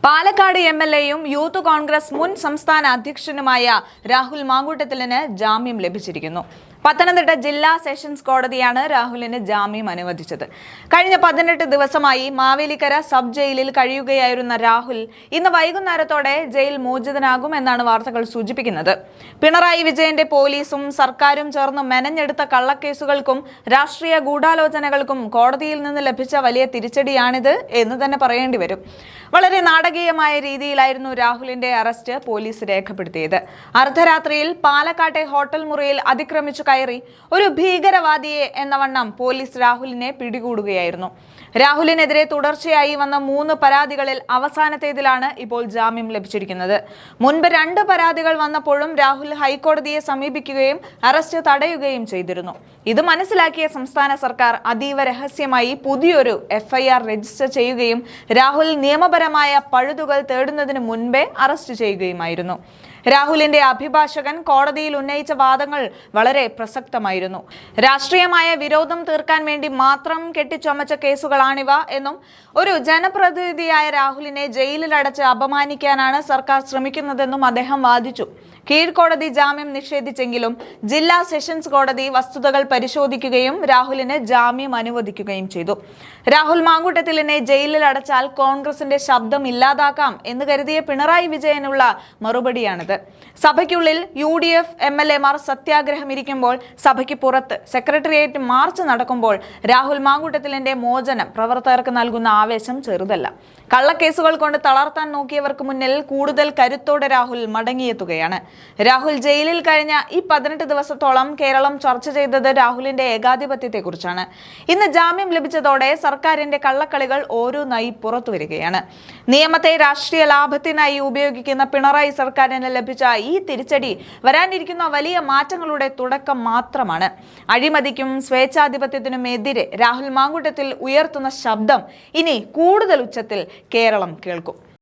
Palakkad എംഎൽഎയും youth Congress മുൻ സംസ്ഥാന അധ്യക്ഷനുമായ രാഹുൽ മാങ്കൂട്ടത്തിലിന് ജാമ്യം ലഭിച്ചിരിക്കുന്നു. പത്തനംതിട്ട ജില്ലാ സെഷൻസ് കോടതിയാണ് രാഹുലിന് ജാമ്യം അനുവദിച്ചത്. കഴിഞ്ഞ 18 ദിവസമായി മാവേലിക്കര സബ് ജയിലിൽ കഴിയുകയായിരുന്ന രാഹുൽ ഇന്ന് വൈകുന്നേരത്തോടെ ജയിൽ മോചിതനാകും എന്നാണ് വാർത്തകൾ സൂചിപ്പിക്കുന്നത്. പിണറായി വിജയന്റെ പോലീസും സർക്കാരും ചേർന്ന് മെനഞ്ഞെടുത്ത കള്ളക്കേസുകൾക്കും രാഷ്ട്രീയ ഗൂഢാലോചനകൾക്കും കോടതിയിൽ നിന്ന് ലഭിച്ച വലിയ തിരിച്ചടിയാണിത് എന്ന് തന്നെ പറയേണ്ടി വരും. വളരെ നാടകീയമായ രീതിയിലായിരുന്നു രാഹുലിന്റെ അറസ്റ്റ് പോലീസ് രേഖപ്പെടുത്തിയത്. അർദ്ധരാത്രിയിൽ പാലക്കാട്ടെ ഹോട്ടൽ മുറിയിൽ അതിക്രമിച്ചു കയറി ഒരു ഭീകരവാദിയെ എന്നവണ്ണം പോലീസ് രാഹുലിനെ പിടികൂടുകയായിരുന്നു. രാഹുലിനെതിരെ തുടർച്ചയായി വന്ന 3 പരാതികളിൽ അവസാനത്തേതിലാണ് ഇപ്പോൾ ജാമ്യം ലഭിച്ചിരിക്കുന്നത്. മുൻപ് 2 പരാതികൾ വന്നപ്പോഴും രാഹുൽ ഹൈക്കോടതിയെ സമീപിക്കുകയും അറസ്റ്റ് തടയുകയും ചെയ്തിരുന്നു. ഇത് മനസ്സിലാക്കിയ സംസ്ഥാന സർക്കാർ അതീവ രഹസ്യമായി പുതിയൊരു FIR രജിസ്റ്റർ ചെയ്യുകയും രാഹുൽ നിയമപരമായ പഴുതുകൾ തേടുന്നതിന് മുൻപേ അറസ്റ്റ് ചെയ്യുകയുമായിരുന്നു. രാഹുലിന്റെ അഭിഭാഷകൻ കോടതിയിൽ ഉന്നയിച്ച വാദങ്ങൾ വളരെ പ്രസക്തമായിരുന്നു. രാഷ്ട്രീയമായ വിരോധം തീർക്കാൻ വേണ്ടി മാത്രം കെട്ടിച്ചമച്ച കേസുകളാണിവ എന്നും ഒരു ജനപ്രതിനിധിയായ രാഹുലിനെ ജയിലിലടച്ച് അപമാനിക്കാനാണ് സർക്കാർ ശ്രമിക്കുന്നതെന്നും അദ്ദേഹം വാദിച്ചു. കീഴ്ക്കോടതി ജാമ്യം നിഷേധിച്ചെങ്കിലും ജില്ലാ സെഷൻസ് കോടതി വസ്തുതകൾ പരിശോധിക്കുകയും രാഹുലിന് ജാമ്യം അനുവദിക്കുകയും ചെയ്തു. രാഹുൽ മാങ്കൂട്ടത്തിലിനെ ജയിലിൽ അടച്ചാൽ കോൺഗ്രസിന്റെ ശബ്ദം ഇല്ലാതാക്കാം എന്ന് കരുതിയ പിണറായി വിജയനുള്ള മറുപടിയാണിത്. സഭയ്ക്കുള്ളിൽ UDF MLA മാർ സത്യാഗ്രഹം ഇരിക്കുമ്പോൾ സഭയ്ക്ക് പുറത്ത് സെക്രട്ടേറിയറ്റ് മാർച്ച് നടക്കുമ്പോൾ രാഹുൽ മാങ്കൂട്ടത്തിലിന്റെ മോചനം പ്രവർത്തകർക്ക് നൽകുന്ന ആവേശം ചെറുതല്ല. കള്ളക്കേസുകൾ കൊണ്ട് തളർത്താൻ നോക്കിയവർക്ക് മുന്നിൽ കൂടുതൽ കരുത്തോടെ രാഹുൽ മടങ്ങിയെത്തുകയാണ്. രാഹുൽ ജയിലിൽ കഴിഞ്ഞ ഈ 18 ദിവസത്തോളം കേരളം ചർച്ച ചെയ്തത് രാഹുലിന്റെ ഏകാധിപത്യത്തെക്കുറിച്ചാണ്. ഇന്ന് ജാമ്യം ലഭിച്ചതോടെ സർക്കാരിന്റെ കള്ളക്കളികൾ ഓരോന്നായി പുറത്തു വരികയാണ്. നിയമത്തെ രാഷ്ട്രീയ ലാഭത്തിനായി ഉപയോഗിക്കുന്ന പിണറായി സർക്കാരിന് ലഭിച്ച ഈ തിരിച്ചടി വരാനിരിക്കുന്ന വലിയ മാറ്റങ്ങളുടെ തുടക്കം മാത്രമാണ്. അഴിമതിക്കും സ്വേച്ഛാധിപത്യത്തിനും എതിരെ രാഹുൽ മാങ്കൂട്ടത്തിൽ ഉയർത്തുന്ന ശബ്ദം ഇനി കൂടുതൽ ഉച്ചത്തിൽ കേരളം കേൾക്കും.